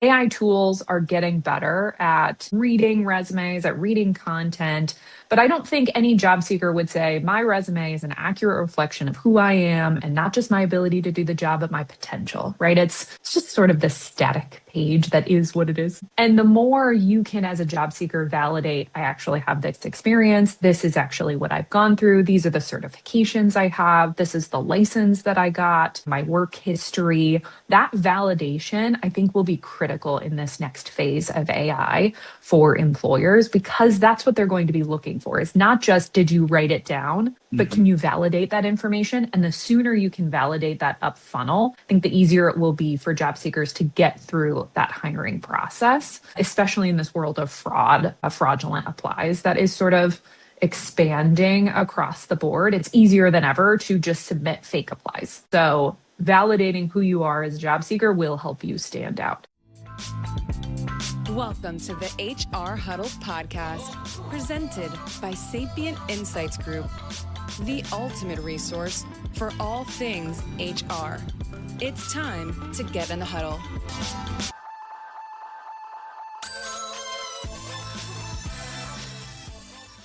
AI tools are getting better at reading resumes, at reading content, but I don't think any job seeker would say my resume is an accurate reflection of who I am and not just my ability to do the job, but my potential, right? It's just sort of the static page that is what it is. And the more you can, as a job seeker, validate, I actually have this experience. This is actually what I've gone through. These are the certifications I have. This is the license that I got, my work history. That validation, I think, will be critical in this next phase of AI for employers, because that's what they're going to be looking for. It's not just, did you write it down, but can you validate that information? And the sooner you can validate that up funnel, I think the easier it will be for job seekers to get through that hiring process, especially in this world of fraud, fraudulent applies that is sort of expanding across the board. It's easier than ever to just submit fake applies. So validating who you are as a job seeker will help you stand out. Welcome to the HR Huddle podcast, presented by Sapient Insights Group, the ultimate resource for all things HR. It's time to get in the huddle.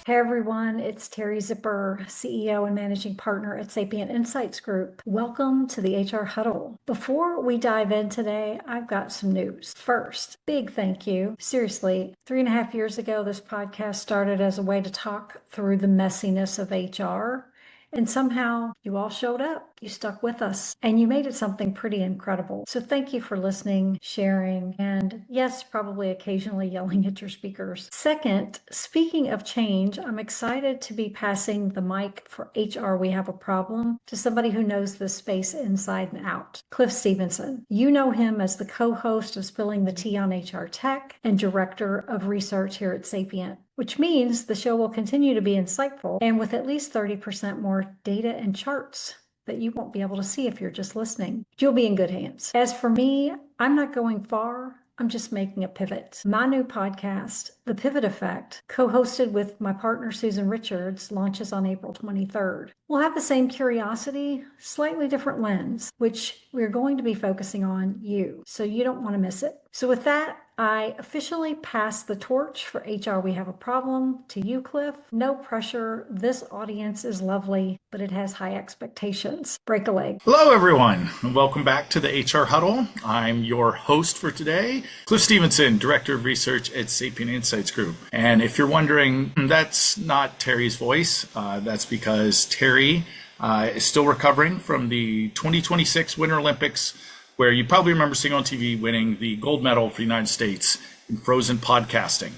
Hey everyone, it's Terry Zipper, CEO and Managing Partner at Sapient Insights Group. Welcome to the HR Huddle. Before we dive in today, I've got some news. First, big thank you. Seriously, 3.5 years ago, this podcast started as a way to talk through the messiness of HR. And somehow you all showed up, you stuck with us, and you made it something pretty incredible. So thank you for listening, sharing, and yes, probably occasionally yelling at your speakers. Second, speaking of change, I'm excited to be passing the mic for HR We Have a Problem to somebody who knows this space inside and out. Cliff Stevenson. You know him as the co-host of Spilling the Tea on HR Tech and Director of Research here at Sapient, which means the show will continue to be insightful and with at least 30% more data and charts that you won't be able to see if you're just listening. You'll be in good hands. As for me, I'm not going far. I'm just making a pivot. My new podcast, The Pivot Effect, co-hosted with my partner Susan Richards, launches on April 23rd. We'll have the same curiosity, slightly different lens, which we're going to be focusing on you, so you don't want to miss it. So with that, I officially pass the torch for HR We Have a Problem to you, Cliff. No pressure. This audience is lovely, but it has high expectations. Break a leg. Hello, everyone, and welcome back to the HR Huddle. I'm your host for today, Cliff Stevenson, Director of Research at Sapient Insights Group. And if you're wondering, that's not Terry's voice. That's because Terry is still recovering from the 2026 Winter Olympics, where you probably remember seeing on TV winning the gold medal for the United States in frozen podcasting.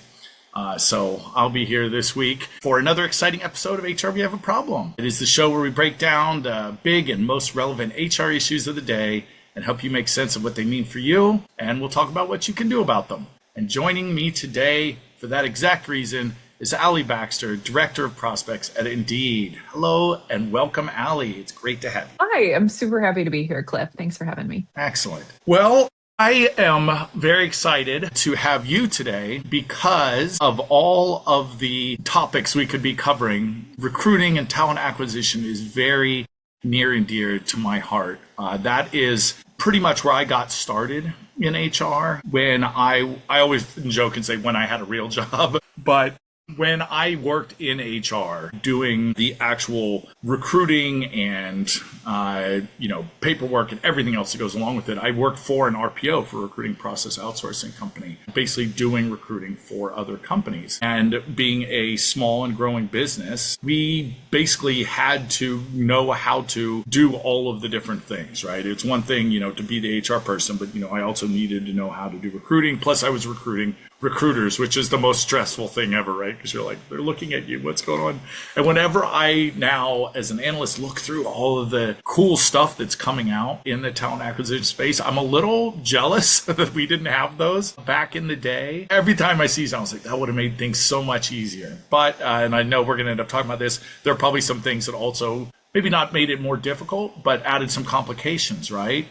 So I'll be here this week for another exciting episode of HR We Have a Problem. It is the show where we break down the big and most relevant HR issues of the day and help you make sense of what they mean for you, and we'll talk about what you can do about them. And joining me today for that exact reason is Aly Baxter, Director of Prospects at Indeed. Hello and welcome, Aly. It's great to have you. Hi, I'm super happy to be here, Cliff. Thanks for having me. Excellent. Well, I am very excited to have you today because of all of the topics we could be covering. Recruiting and talent acquisition is very near and dear to my heart. That is pretty much where I got started in HR, when I always joke and say when I had a real job, but when I worked in HR doing the actual recruiting and, paperwork and everything else that goes along with it, I worked for an RPO, for a recruiting process outsourcing company, basically doing recruiting for other companies. And being a small and growing business, we basically had to know how to do all of the different things, right? It's one thing, to be the HR person, but, I also needed to know how to do recruiting. Plus I was recruiting recruiters, which is the most stressful thing ever, right? Because you're like, they're looking at you, what's going on? And whenever I now, as an analyst, look through all of the cool stuff that's coming out in the talent acquisition space, I'm a little jealous that we didn't have those back in the day. Every time I see something, I was like, that would have made things so much easier. But, and I know we're going to end up talking about this, there are probably some things that also maybe not made it more difficult, but added some complications, right?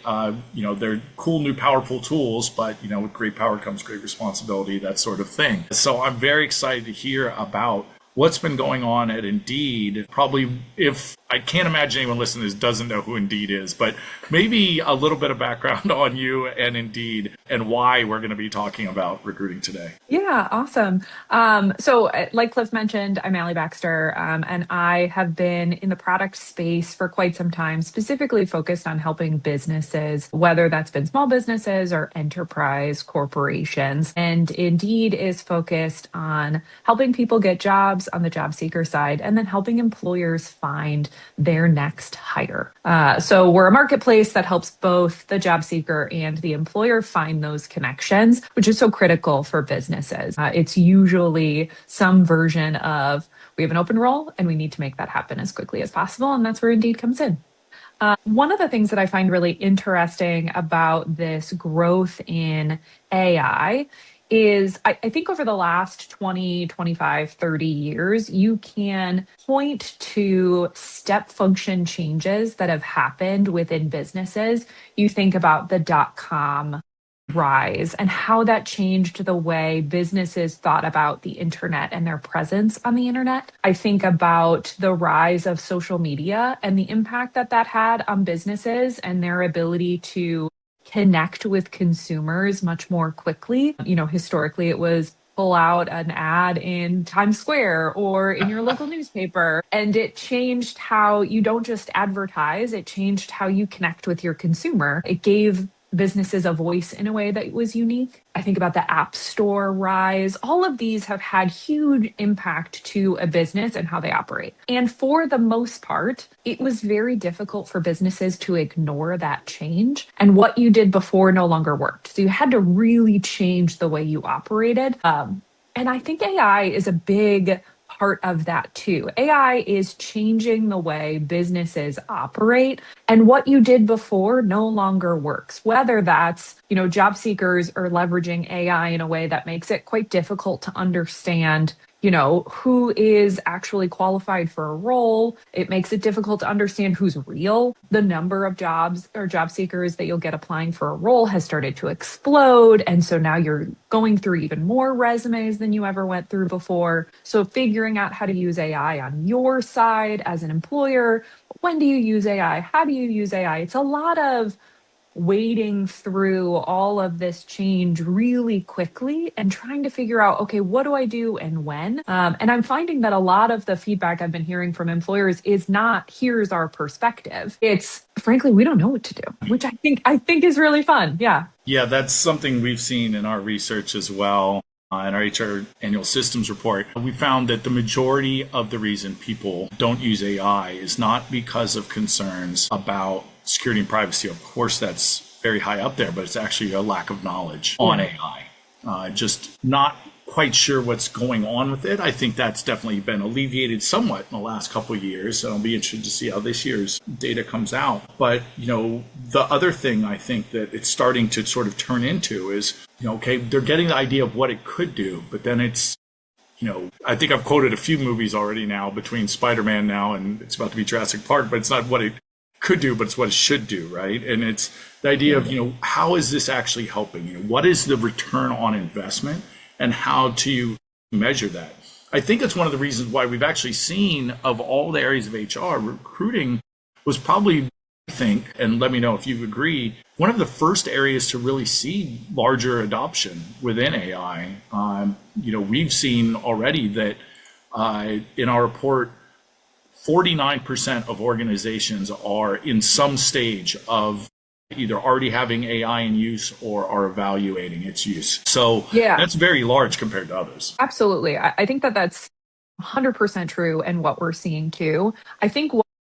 They're cool, new, powerful tools, but, with great power comes great responsibility, that sort of thing. So I'm very excited to hear about what's been going on at Indeed. Probably, if I can't imagine anyone listening to this doesn't know who Indeed is, but maybe a little bit of background on you and Indeed and why we're going to be talking about recruiting today. Yeah, awesome. Like Cliff mentioned, I'm Aly Baxter, and I have been in the product space for quite some time, specifically focused on helping businesses, whether that's been small businesses or enterprise corporations. And Indeed is focused on helping people get jobs on the job seeker side and then helping employers find their next hire. So we're a marketplace that helps both the job seeker and the employer find those connections, which is so critical for businesses. It's usually some version of we have an open role and we need to make that happen as quickly as possible. And that's where Indeed comes in. One of the things that I find really interesting about this growth in AI is I think over the last 20, 25, 30 years, you can point to step function changes that have happened within businesses. You think about the .com rise and how that changed the way businesses thought about the internet and their presence on the internet. I think about the rise of social media and the impact that that had on businesses and their ability to connect with consumers much more quickly. Historically, it was pull out an ad in Times Square or in your local newspaper. And it changed how you don't just advertise, it changed how you connect with your consumer. It gave businesses a voice in a way that was unique. I think about the App Store rise. All of these have had huge impact to a business and how they operate. And for the most part, it was very difficult for businesses to ignore that change. And what you did before no longer worked. So you had to really change the way you operated. And I think AI is a big part of that too. AI is changing the way businesses operate, and what you did before no longer works. Whether that's, job seekers are leveraging AI in a way that makes it quite difficult to understand, who is actually qualified for a role. It makes it difficult to understand who's real. The number of jobs or job seekers that you'll get applying for a role has started to explode. And so now you're going through even more resumes than you ever went through before. So figuring out how to use AI on your side as an employer. When do you use AI? How do you use AI? It's a lot of wading through all of this change really quickly and trying to figure out, okay, what do I do and when? And I'm finding that a lot of the feedback I've been hearing from employers is not, here's our perspective. It's frankly, we don't know what to do, which I think is really fun. Yeah. Yeah, that's something we've seen in our research as well. In our HR annual systems report, we found that the majority of the reason people don't use AI is not because of concerns about security and privacy. Of course, that's very high up there, but it's actually a lack of knowledge on AI. Just not quite sure what's going on with it. I think that's definitely been alleviated somewhat in the last couple of years. So I'll be interested to see how this year's data comes out. But, the other thing I think that it's starting to sort of turn into is, okay, they're getting the idea of what it could do, but then it's, I think I've quoted a few movies already now between Spider-Man now and it's about to be Jurassic Park, but it's not what it could do, but it's what it should do, right? And it's the idea of, how is this actually helping? What is the return on investment and how to measure that? I think it's one of the reasons why we've actually seen, of all the areas of HR, recruiting was probably, I think, and let me know if you agree, one of the first areas to really see larger adoption within AI. We've seen already that in our report, 49% of organizations are in some stage of either already having AI in use or are evaluating its use. So that's very large compared to others. Absolutely. I think that that's 100% true and what we're seeing too. I think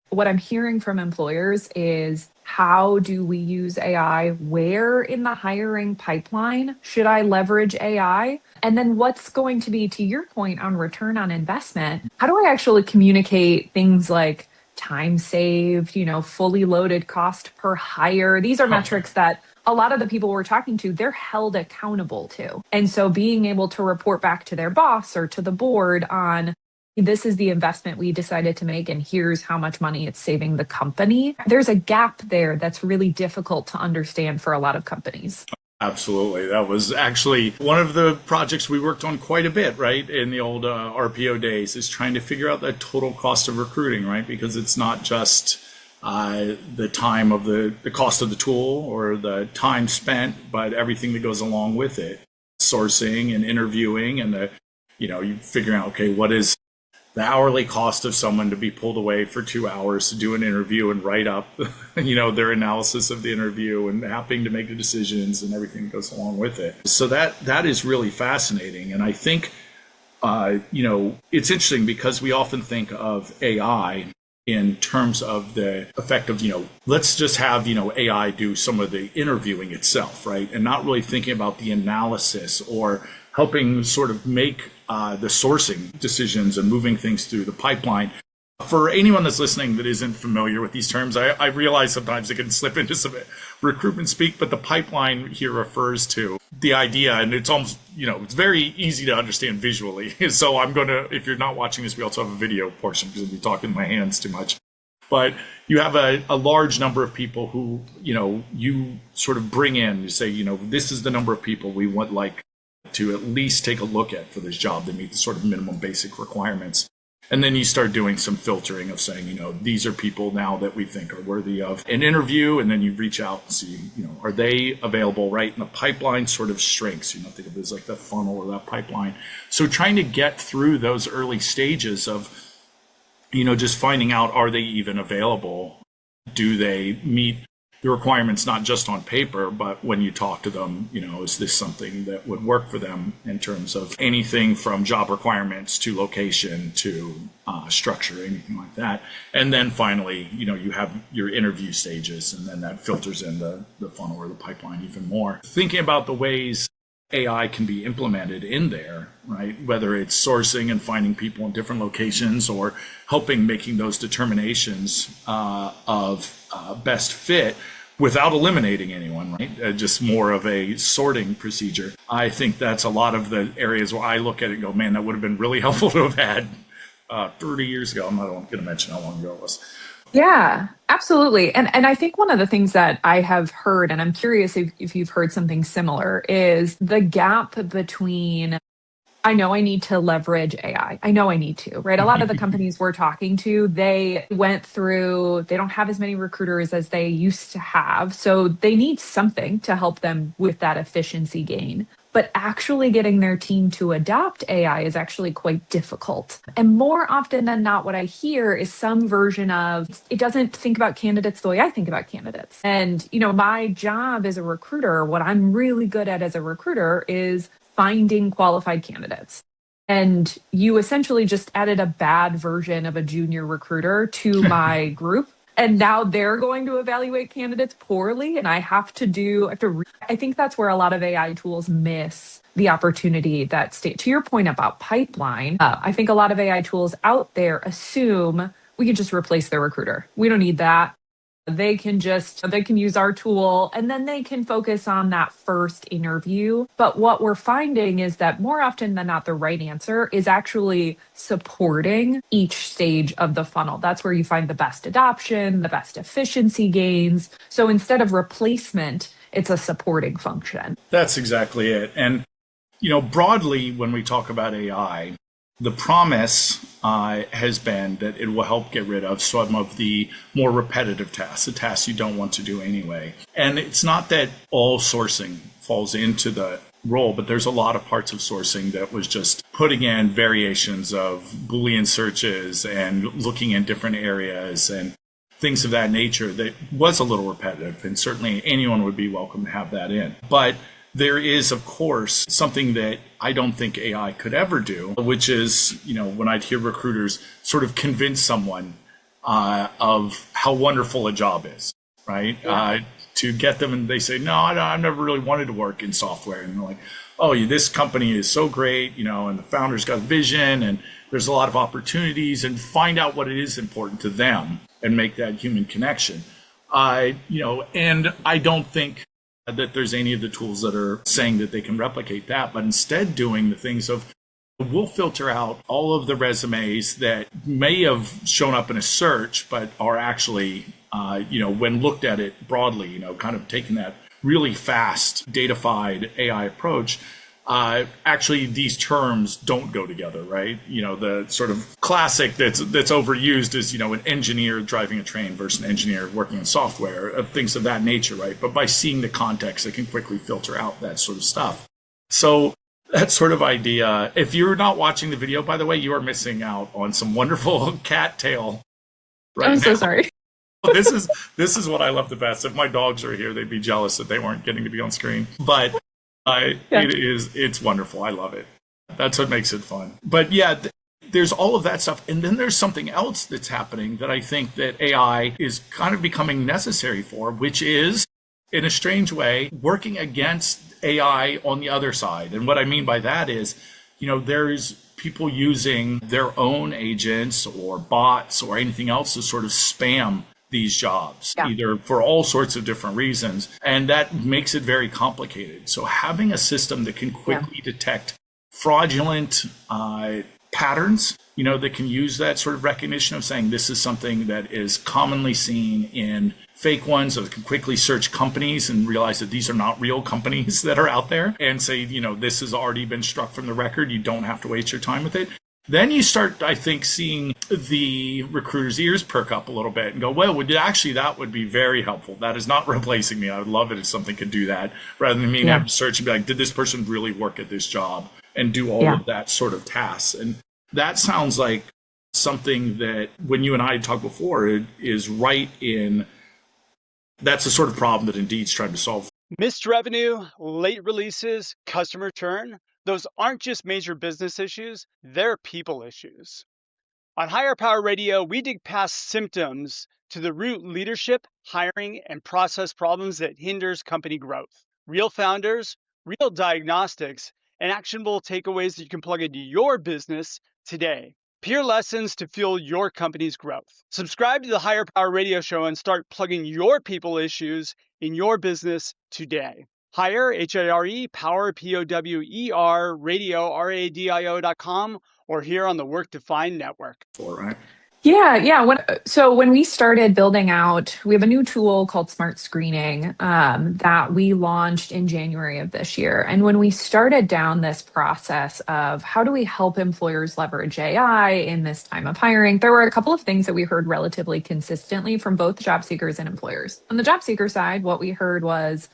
what I'm hearing from employers is, how do we use AI? Where in the hiring pipeline should I leverage AI? And then what's going to be, to your point on return on investment, how do I actually communicate things like time saved, fully loaded cost per hire? These are metrics that a lot of the people we're talking to, they're held accountable to. And so being able to report back to their boss or to the board on, this is the investment we decided to make, and here's how much money it's saving the company. There's a gap there that's really difficult to understand for a lot of companies. Absolutely. That was actually one of the projects we worked on quite a bit, right? In the old RPO days, is trying to figure out the total cost of recruiting, right? Because it's not just the time of the cost of the tool or the time spent, but everything that goes along with it. Sourcing and interviewing and you figuring out, okay, what is the hourly cost of someone to be pulled away for 2 hours to do an interview and write up, their analysis of the interview and having to make the decisions and everything that goes along with it. So that is really fascinating. And I think, it's interesting because we often think of AI in terms of the effect of, let's just have, AI do some of the interviewing itself, right? And not really thinking about the analysis or helping sort of make the sourcing decisions and moving things through the pipeline. For anyone that's listening that isn't familiar with these terms, I realize sometimes it can slip into some recruitment speak, but the pipeline here refers to the idea, and it's almost, it's very easy to understand visually. So if you're not watching this, we also have a video portion because I'll be talking with my hands too much. But you have a large number of people who, you sort of bring in, you say, this is the number of people we would like to at least take a look at for this job that meet the sort of minimum basic requirements. And then you start doing some filtering of saying, these are people now that we think are worthy of an interview. And then you reach out and see, are they available, right? And the pipeline sort of shrinks. Think of it as like that funnel or that pipeline. So trying to get through those early stages of, just finding out, are they even available? Do they meet the requirements, not just on paper, but when you talk to them, is this something that would work for them in terms of anything from job requirements to location to structure, anything like that. And then finally, you have your interview stages, and then that filters in the funnel or the pipeline even more. Thinking about the ways AI can be implemented in there, right? Whether it's sourcing and finding people in different locations or helping making those determinations of best fit without eliminating anyone, right? Just more of a sorting procedure. I think that's a lot of the areas where I look at it and go, man, that would have been really helpful to have had 30 years ago. I'm not going to mention how long ago it was. Yeah, absolutely. And I think one of the things that I have heard, and I'm curious if you've heard something similar, is the gap between, I know I need to leverage AI. I know I need to, right? A lot of the companies we're talking to, they don't have as many recruiters as they used to have. So they need something to help them with that efficiency gain. But actually getting their team to adopt AI is actually quite difficult. And more often than not, what I hear is some version of, it doesn't think about candidates the way I think about candidates. And, my job as a recruiter, what I'm really good at as a recruiter is finding qualified candidates. And you essentially just added a bad version of a junior recruiter to my group. And now they're going to evaluate candidates poorly. And I think that's where a lot of AI tools miss the opportunity to your point about pipeline. I think a lot of AI tools out there assume we can just replace their recruiter. We don't need that. They can use our tool and then they can focus on that first interview. But what we're finding is that more often than not, the right answer is actually supporting each stage of the funnel. That's where you find the best adoption, the best efficiency gains. So instead of replacement, it's a supporting function. That's exactly it. And, broadly, when we talk about AI, the promise has been that it will help get rid of some of the more repetitive tasks, the tasks you don't want to do anyway. And it's not that all sourcing falls into the role, but there's a lot of parts of sourcing that was just putting in variations of Boolean searches and looking in different areas and things of that nature that was a little repetitive. And certainly anyone would be welcome to have that in. But there is, of course, something that I don't think AI could ever do, which is, when I'd hear recruiters sort of convince someone of how wonderful a job is, right? Yeah. To get them, and they say, no, I've never really wanted to work in software. And they're like, oh, this company is so great, and the founder's got vision, and there's a lot of opportunities, and find out what it is important to them and make that human connection. And I don't think that there's any of the tools that are saying that they can replicate that, but instead doing the things of, we'll filter out all of the resumes that may have shown up in a search, but are actually, when looked at it broadly, kind of taking that really fast, datafied AI approach, actually these terms don't go together, right? The sort of classic that's overused is, an engineer driving a train versus an engineer working in software, of things of that nature, right? But by seeing the context, it can quickly filter out that sort of stuff. So that sort of idea, if you're not watching the video, by the way, you are missing out on some wonderful cattail right now. I'm so sorry. This is what I love the best. If my dogs were here, they'd be jealous that they weren't getting to be on screen. But it's wonderful. I love it. That's what makes it fun. But yeah, there's all of that stuff. And then there's something else that's happening that I think that AI is kind of becoming necessary for, which is, in a strange way, working against AI on the other side. And what I mean by that is, there's people using their own agents or bots or anything else to sort of spam these jobs, either for all sorts of different reasons. And that makes it very complicated. So having a system that can quickly detect fraudulent patterns, that can use that sort of recognition of saying this is something that is commonly seen in fake ones, so it can quickly search companies and realize that these are not real companies that are out there and say, this has already been struck from the record. You don't have to waste your time with it. Then you start, I think, seeing the recruiter's ears perk up a little bit and go, well, that would be very helpful. That is not replacing me. I would love it if something could do that, rather than me have to search and be like, did this person really work at this job, and do all of that sort of tasks. And that sounds like something that, when you and I talked before, it is right in, that's the sort of problem that Indeed's trying to solve. Missed revenue, late releases, customer churn. Those aren't just major business issues, they're people issues. On Higher Power Radio, we dig past symptoms to the root leadership, hiring, and process problems that hinders company growth. Real founders, real diagnostics, and actionable takeaways that you can plug into your business today. Peer lessons to fuel your company's growth. Subscribe to the Higher Power Radio Show and start plugging your people issues in your business today. Hire, H-I-R-E, Power, P-O-W-E-R, radio, R-A-D-I-O.com, or here on the Work Defined Network. All right. Yeah. When we started building out, we have a new tool called Smart Screening that we launched in January of this year. And when we started down this process of how do we help employers leverage AI in this time of hiring, there were a couple of things that we heard relatively consistently from both job seekers and employers. On the job seeker side, what we heard was,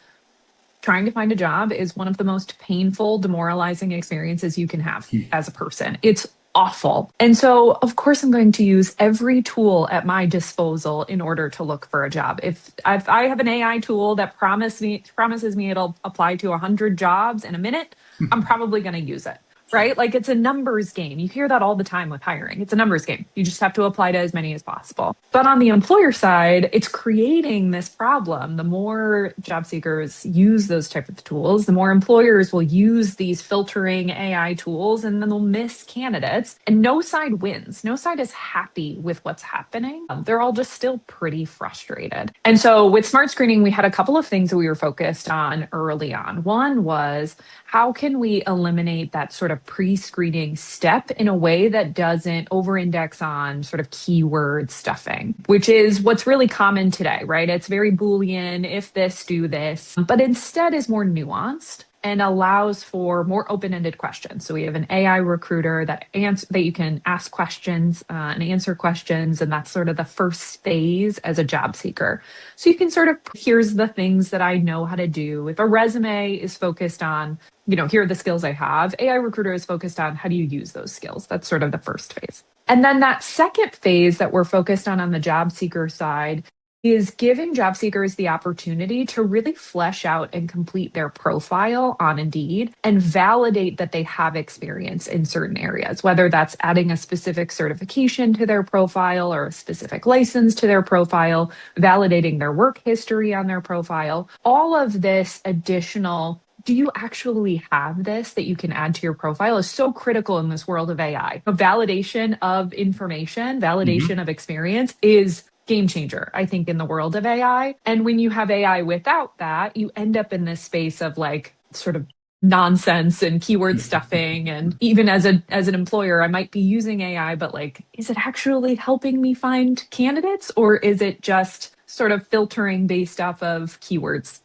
trying to find a job is one of the most painful, demoralizing experiences you can have as a person. It's awful. And so, of course, I'm going to use every tool at my disposal in order to look for a job. If I have an AI tool that promises me it'll apply to 100 jobs in a minute, I'm probably going to use it. Right? Like, it's a numbers game. You hear that all the time with hiring. It's a numbers game. You just have to apply to as many as possible. But on the employer side, it's creating this problem. The more job seekers use those type of tools, the more employers will use these filtering AI tools, and then they'll miss candidates. And no side wins. No side is happy with what's happening. They're all just still pretty frustrated. And so with Smart Screening, we had a couple of things that we were focused on early on. One was, how can we eliminate that sort of pre-screening step in a way that doesn't over-index on sort of keyword stuffing, which is what's really common today, right? It's very Boolean, if this, do this, but instead is more nuanced and allows for more open-ended questions. So we have an AI recruiter that you can ask questions and answer questions, and that's sort of the first phase as a job seeker. So you can sort of, here's the things that I know how to do. If a resume is focused on, here are the skills I have, AI recruiter is focused on how do you use those skills. That's sort of the first phase. And then that second phase that we're focused on the job seeker side is giving job seekers the opportunity to really flesh out and complete their profile on Indeed and validate that they have experience in certain areas, whether that's adding a specific certification to their profile or a specific license to their profile, validating their work history on their profile. All of this additional, do you actually have this that you can add to your profile, is so critical in this world of AI. A validation of information, validation of experience is game changer, I think, in the world of AI. And when you have AI without that, you end up in this space of like sort of nonsense and keyword stuffing. And even as an employer, I might be using AI, but like, is it actually helping me find candidates, or is it just sort of filtering based off of keywords?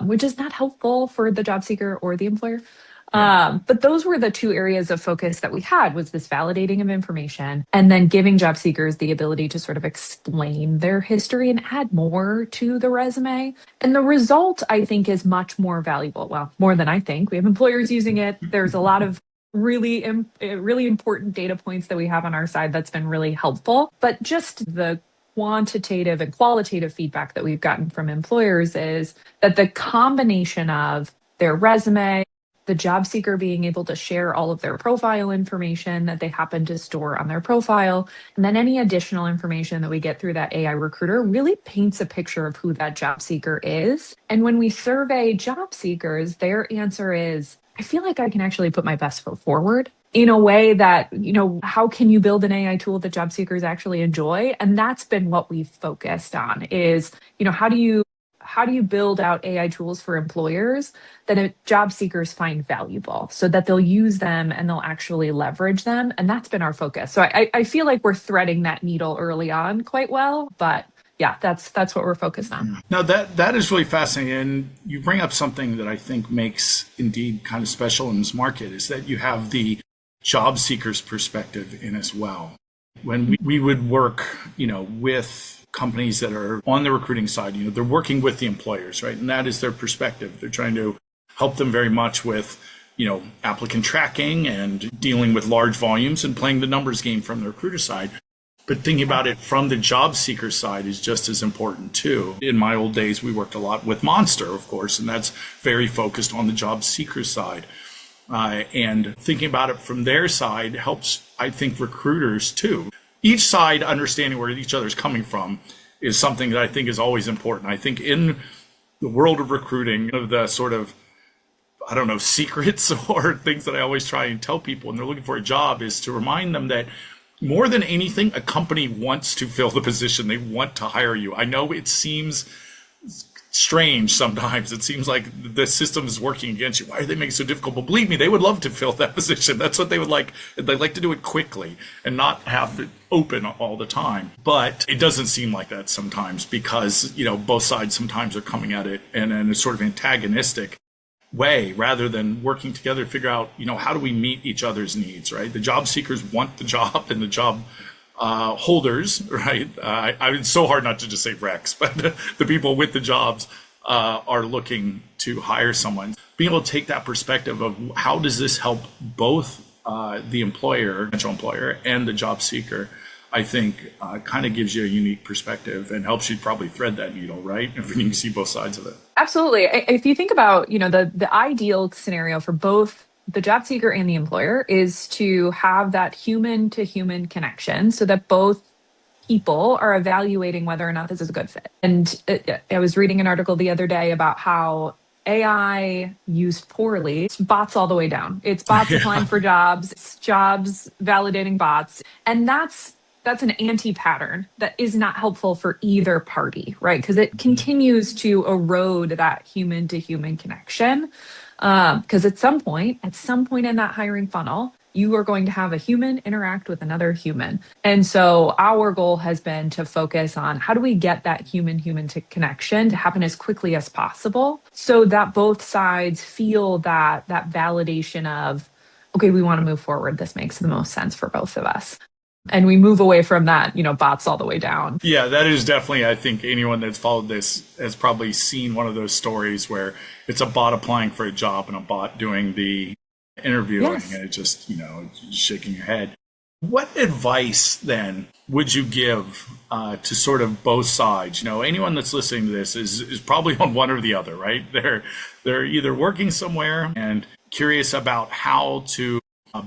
which is not helpful for the job seeker or the employer. Yeah. But those were the two areas of focus that we had, was this validating of information and then giving job seekers the ability to sort of explain their history and add more to the resume. And the result, I think, is much more valuable. Well, more than I think. We have employers using it. There's a lot of really important data points that we have on our side that's been really helpful. But just the quantitative and qualitative feedback that we've gotten from employers is that the combination of their resume, the job seeker being able to share all of their profile information that they happen to store on their profile, and then any additional information that we get through that AI recruiter really paints a picture of who that job seeker is. And when we survey job seekers, their answer is, I feel like I can actually put my best foot forward in a way that, how can you build an AI tool that job seekers actually enjoy? And that's been what we've focused on is, how do you build out AI tools for employers that job seekers find valuable so that they'll use them and they'll actually leverage them? And that's been our focus. So I feel like we're threading that needle early on quite well, but yeah, that's what we're focused on. Now that is really fascinating. And you bring up something that I think makes Indeed kind of special in this market, is that you have the job seeker's perspective in as well. When we would work, with companies that are on the recruiting side, they're working with the employers, right? And that is their perspective. They're trying to help them very much with, applicant tracking and dealing with large volumes and playing the numbers game from the recruiter side. But thinking about it from the job seeker side is just as important too. In my old days, we worked a lot with Monster, of course, and that's very focused on the job seeker side. And thinking about it from their side helps, I think, recruiters too. Each side understanding where each other's coming from is something that I think is always important. I think in the world of recruiting, of the sort of, secrets or things that I always try and tell people when they're looking for a job is to remind them that more than anything, a company wants to fill the position. They want to hire you. I know it seems strange sometimes. It seems like the system is working against you. Why are they making it so difficult? But believe me, they would love to fill that position. That's what they would like. They'd like to do it quickly and not have it open all the time. But it doesn't seem like that sometimes because, both sides sometimes are coming at it in a sort of antagonistic way rather than working together to figure out, how do we meet each other's needs, right? The job seekers want the job and the job holders, right? It's so hard not to just say Rex, but the people with the jobs are looking to hire someone. Being able to take that perspective of how does this help both the employer, potential employer, and the job seeker, I think kind of gives you a unique perspective and helps you probably thread that needle, right? If you can see both sides of it. Absolutely. If you think about, the ideal scenario for both the job seeker and the employer is to have that human to human connection so that both people are evaluating whether or not this is a good fit. And I was reading an article the other day about how AI used poorly, it's bots all the way down. It's bots applying for jobs, it's jobs validating bots. And that's an anti-pattern that is not helpful for either party, right? Because it continues to erode that human to human connection. Because at some point in that hiring funnel, you are going to have a human interact with another human. And so our goal has been to focus on how do we get that human to connection to happen as quickly as possible so that both sides feel that validation of, okay, we want to move forward. This makes the most sense for both of us. And we move away from that, bots all the way down. Yeah, that is definitely, I think anyone that's followed this has probably seen one of those stories where it's a bot applying for a job and a bot doing the interviewing. Yes. And it's just, shaking your head. What advice then would you give to sort of both sides? Anyone that's listening to this is probably on one or the other, right? They're either working somewhere and curious about how to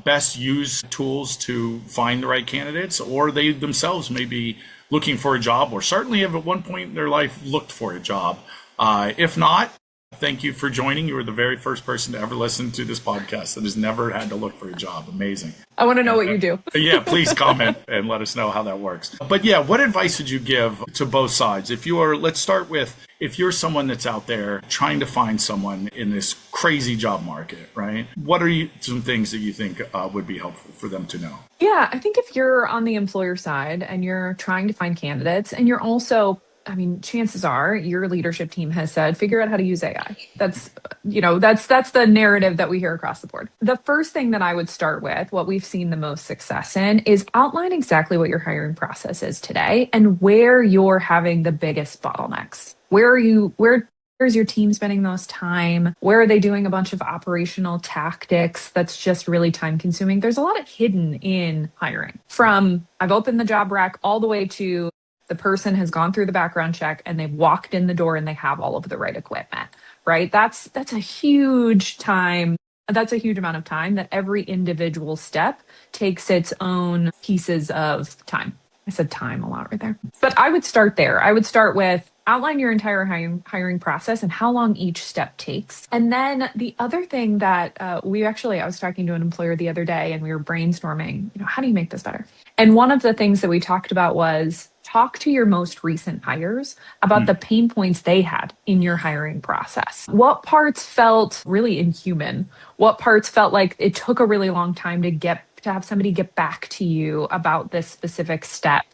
best use tools to find the right candidates, or they themselves may be looking for a job, or certainly have at one point in their life looked for a job. If not, thank you for joining. You were the very first person to ever listen to this podcast that has never had to look for a job. Amazing. I want to know what you do. Yeah, please comment and let us know how that works. But yeah, what advice would you give to both sides? Let's start with, if you're someone that's out there trying to find someone in this crazy job market, right? What are some things that you think would be helpful for them to know? Yeah, I think if you're on the employer side and you're trying to find candidates and you're also I mean, chances are your leadership team has said, figure out how to use AI. That's the narrative that we hear across the board. The first thing that I would start with, what we've seen the most success in, is outline exactly what your hiring process is today and where you're having the biggest bottlenecks. Where's your team spending the most time? Where are they doing a bunch of operational tactics that's just really time consuming? There's a lot of hidden in hiring, from I've opened the job rack all the way to the person has gone through the background check and they've walked in the door and they have all of the right equipment, right? That's a huge time. That's a huge amount of time that every individual step takes its own pieces of time. I said time a lot right there. But I would start there. I would start with outline your entire hiring process and how long each step takes. And then the other thing that I was talking to an employer the other day and we were brainstorming, how do you make this better? And one of the things that we talked about was talk to your most recent hires about the pain points they had in your hiring process. What parts felt really inhuman? What parts felt like it took a really long time to have somebody get back to you about this specific step?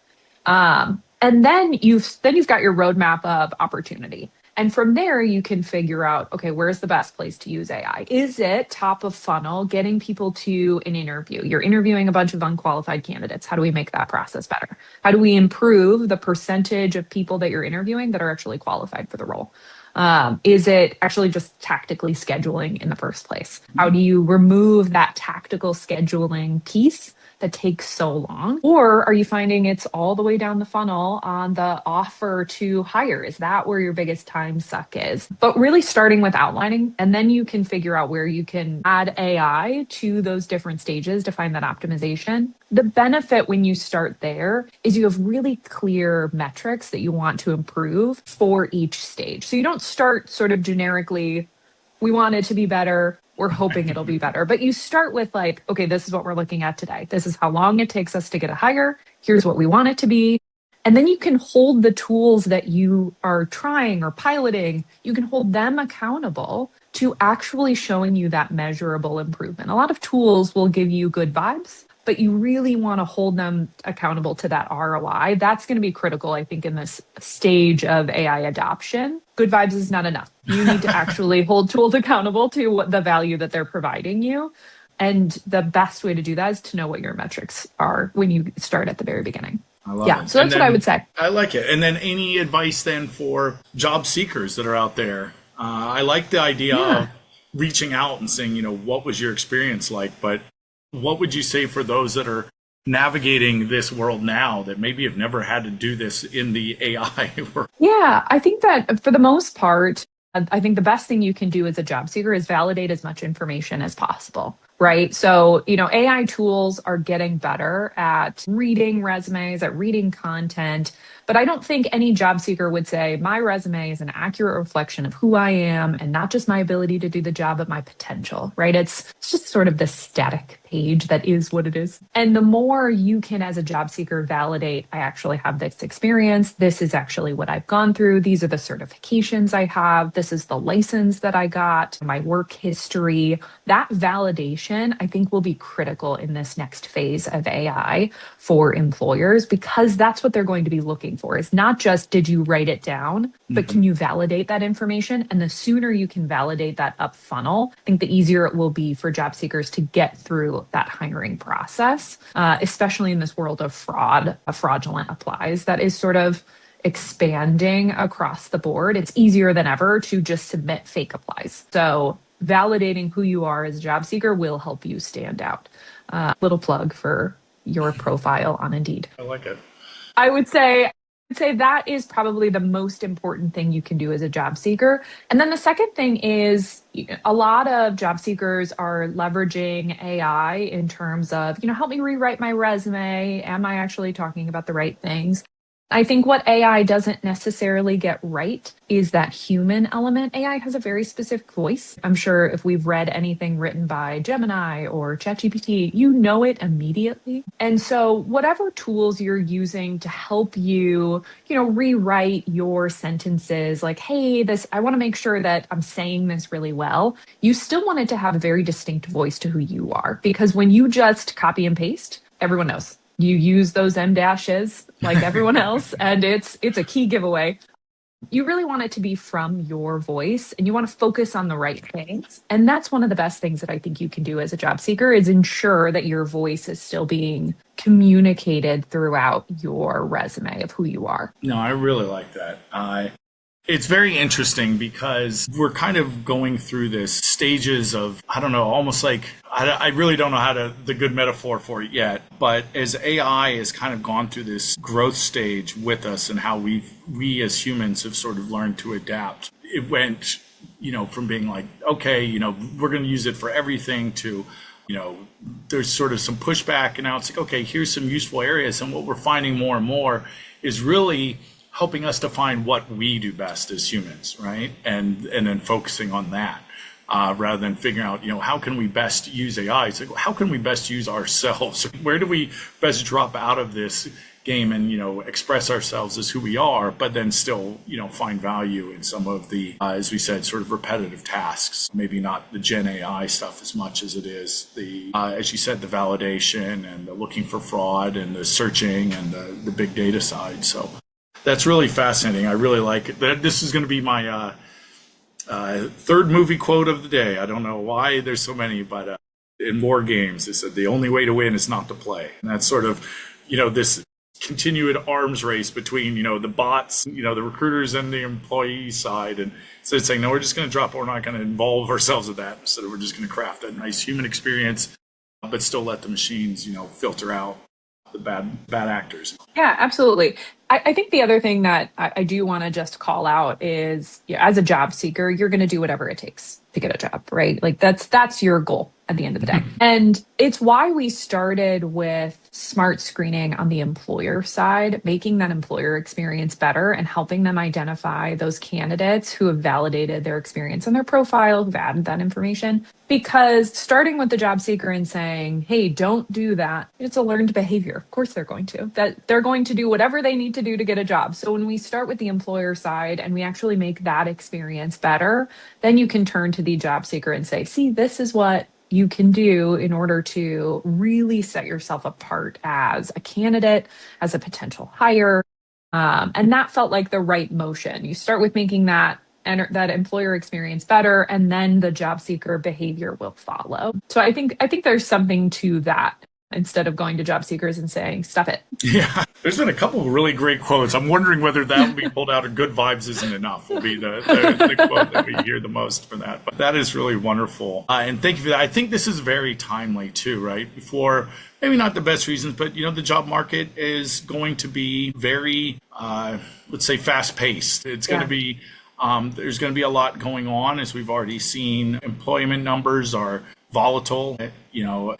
And then you've got your roadmap of opportunity. And from there, you can figure out, okay, where's the best place to use AI? Is it top of funnel, getting people to an interview? You're interviewing a bunch of unqualified candidates. How do we make that process better? How do we improve the percentage of people that you're interviewing that are actually qualified for the role? Is it actually just tactically scheduling in the first place? How do you remove that tactical scheduling piece that takes so long? Or are you finding it's all the way down the funnel on the offer to hire? Is that where your biggest time suck is? But really starting with outlining, and then you can figure out where you can add AI to those different stages to find that optimization. The benefit when you start there is you have really clear metrics that you want to improve for each stage. So you don't start sort of generically, we want it to be better, we're hoping it'll be better. But you start with like, okay, this is what we're looking at today. This is how long it takes us to get a hire. Here's what we want it to be. And then you can hold the tools that you are trying or piloting, you can hold them accountable to actually showing you that measurable improvement. A lot of tools will give you good vibes, but you really want to hold them accountable to that ROI. That's going to be critical, I think, in this stage of AI adoption. Good vibes is not enough. You need to actually hold tools accountable to what the value that they're providing you. And the best way to do that is to know what your metrics are when you start at the very beginning. I love it. So that's what I would say. I like it. And then any advice then for job seekers that are out there? I like the idea of reaching out and saying, what was your experience like? But what would you say for those that are navigating this world now that maybe have never had to do this in the AI world? Yeah, I think that for the most part, I think the best thing you can do as a job seeker is validate as much information as possible, right? So, AI tools are getting better at reading resumes, at reading content, but I don't think any job seeker would say my resume is an accurate reflection of who I am and not just my ability to do the job, but my potential, right? It's just sort of this static page that is what it is. And the more you can, as a job seeker, validate, I actually have this experience. This is actually what I've gone through. These are the certifications I have. This is the license that I got, my work history. That validation, I think, will be critical in this next phase of AI for employers, because that's what they're going to be looking for. Is not just, did you write it down, but can you validate that information? And the sooner you can validate that up funnel, I think the easier it will be for job seekers to get through that hiring process, especially in this world of fraud, fraudulent applies that is sort of expanding across the board. It's easier than ever to just submit fake applies. So validating who you are as a job seeker will help you stand out. Little plug for your profile on Indeed. I like it. I would say that is probably the most important thing you can do as a job seeker. And then the second thing is a lot of job seekers are leveraging AI in terms of, help me rewrite my resume. Am I actually talking about the right things? I think what AI doesn't necessarily get right is that human element. AI has a very specific voice. I'm sure if we've read anything written by Gemini or ChatGPT, you know it immediately. And so whatever tools you're using to help you, rewrite your sentences, like, hey, I want to make sure that I'm saying this really well. You still want it to have a very distinct voice to who you are, because when you just copy and paste, everyone knows. You use those M dashes like everyone else, and it's a key giveaway. You really want it to be from your voice, and you want to focus on the right things. And that's one of the best things that I think you can do as a job seeker is ensure that your voice is still being communicated throughout your resume of who you are. No, I really like that. It's very interesting because we're kind of going through this stages of, I don't know, almost like, I really don't know the good metaphor for it yet, but as AI has kind of gone through this growth stage with us and how we as humans have sort of learned to adapt, it went, from being like, okay, we're going to use it for everything to, there's sort of some pushback, and now it's like, okay, here's some useful areas. And what we're finding more and more is really helping us to find what we do best as humans, right? And then focusing on that rather than figuring out, how can we best use AI? It's like, how can we best use ourselves? Where do we best drop out of this game and, express ourselves as who we are, but then still, find value in some of the, as we said, sort of repetitive tasks. Maybe not the Gen AI stuff as much as it is the, as you said, the validation and the looking for fraud and the searching and the big data side. So that's really fascinating. I really like it. This is going to be my third movie quote of the day. I don't know why there's so many, but in war games, they said the only way to win is not to play. And that's sort of, this continued arms race between, the bots, the recruiters and the employee side. And so it's saying, no, we're just going to drop it. We're not going to involve ourselves with that. Instead, we're just going to craft a nice human experience, but still let the machines, filter out the bad actors. Yeah, absolutely. I think the other thing that I do want to just call out is, as a job seeker, you're going to do whatever it takes to get a job, right? Like that's your goal at the end of the day. And it's why we started with smart screening on the employer side, making that employer experience better and helping them identify those candidates who have validated their experience on their profile, who've added that information. Because starting with the job seeker and saying, hey, don't do that, it's a learned behavior. Of course they're going to. That they're going to do whatever they need to do to get a job. So when we start with the employer side and we actually make that experience better, then you can turn to the job seeker and say, see, this is what you can do in order to really set yourself apart as a candidate, as a potential hire. And that felt like the right motion. You start with making that employer experience better, and then the job seeker behavior will follow. So I think there's something to that, instead of going to job seekers and saying, stop it. Yeah, there's been a couple of really great quotes. I'm wondering whether that will be pulled out of Good Vibes Isn't Enough will be the quote that we hear the most for that. But that is really wonderful. And thank you for that. I think this is very timely too, right? Before, maybe not the best reasons, but the job market is going to be very, let's say, fast paced. It's going to be, there's going to be a lot going on, as we've already seen. Employment numbers are volatile,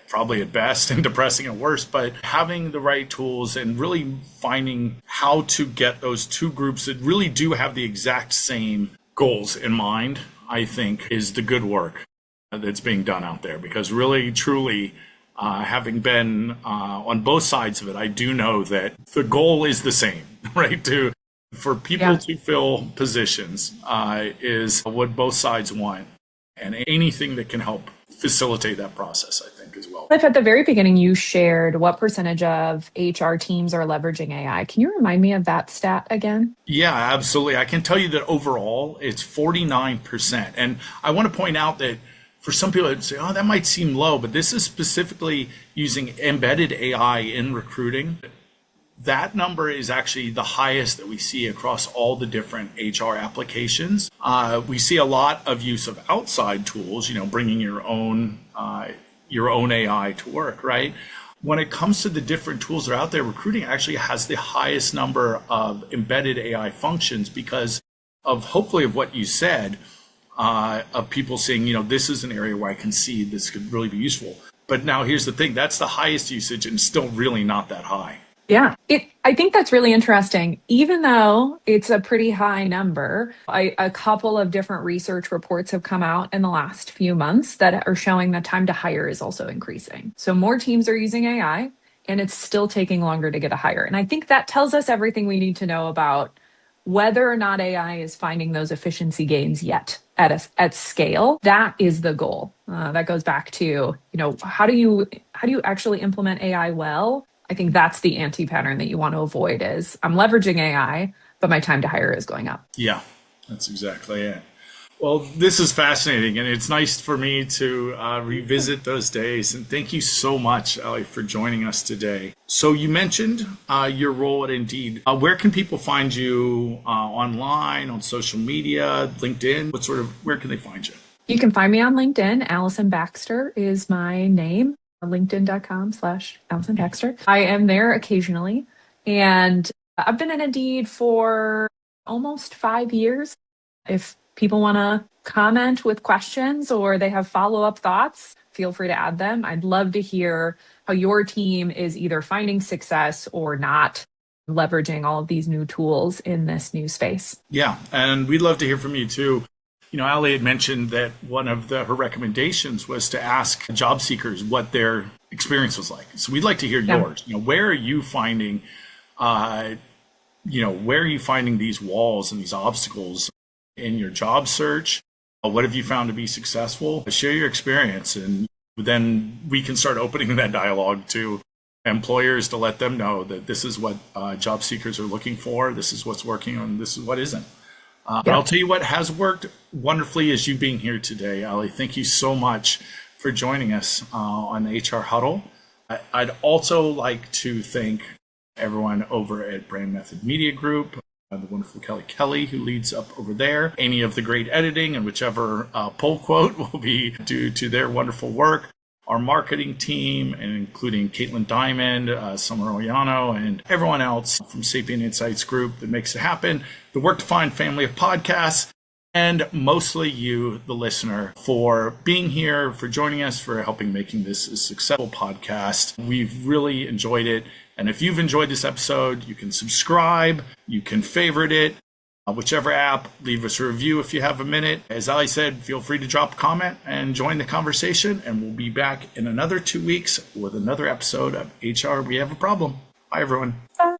probably at best, and depressing at worst, but having the right tools and really finding how to get those two groups that really do have the exact same goals in mind, I think, is the good work that's being done out there. Because really, truly, having been on both sides of it, I do know that the goal is the same, right? For people to fill positions is what both sides want, and anything that can help facilitate that process, I think, as well. Cliff, at the very beginning, you shared what percentage of HR teams are leveraging AI. Can you remind me of that stat again? Yeah, absolutely. I can tell you that overall, it's 49%. And I want to point out that for some people, it'd say, oh, that might seem low, but this is specifically using embedded AI in recruiting. That number is actually the highest that we see across all the different HR applications. We see a lot of use of outside tools, bringing your own AI to work, right? When it comes to the different tools that are out there, recruiting actually has the highest number of embedded AI functions because of, hopefully, of what you said, of people saying, this is an area where I can see this could really be useful. But now here's the thing, that's the highest usage and still really not that high. Yeah, I think that's really interesting. Even though it's a pretty high number, a couple of different research reports have come out in the last few months that are showing that time to hire is also increasing. So more teams are using AI, and it's still taking longer to get a hire. And I think that tells us everything we need to know about whether or not AI is finding those efficiency gains yet at scale. That is the goal. That goes back to, how do you actually implement AI well? I I think that's the anti-pattern that you want to avoid is I'm leveraging AI, but my time to hire is going up. Yeah, that's exactly it. Well, this is fascinating, and it's nice for me to revisit those days. And thank you so much, Aly, for joining us today. So you mentioned your role at Indeed. Where can people find you online, on social media, LinkedIn? Where can they find you? You can find me on LinkedIn. Aly Baxter is my name, linkedin.com/Aly Baxter. I am there occasionally, and I've been at Indeed for almost 5 years. If people want to comment with questions or they have follow-up thoughts, feel free to add them. I'd love to hear how your team is either finding success or not leveraging all of these new tools in this new space. Yeah, and we'd love to hear from you too. Aly had mentioned that one of her recommendations was to ask job seekers what their experience was like. So we'd like to hear yours. Where are you finding, these walls and these obstacles in your job search? What have you found to be successful? Share your experience, and then we can start opening that dialogue to employers to let them know that this is what job seekers are looking for. This is what's working, and this is what isn't. I'll tell you what has worked wonderfully is you being here today, Aly. Thank you so much for joining us on the HR Huddle. I'd also like to thank everyone over at Brand Method Media Group, the wonderful Kelly, who leads up over there. Any of the great editing and whichever poll quote will be due to their wonderful work. Our marketing team, and including Caitlin Diamond, Summer Oyano, and everyone else from Sapient Insights Group that makes it happen. The Work Defined family of podcasts, and mostly you, the listener, for being here, for joining us, for helping making this a successful podcast. We've really enjoyed it. And if you've enjoyed this episode, you can subscribe, you can favorite it, whichever app, leave us a review if you have a minute. As Aly said, feel free to drop a comment and join the conversation. And we'll be back in another 2 weeks with another episode of HR We Have a Problem. Bye, everyone. Bye.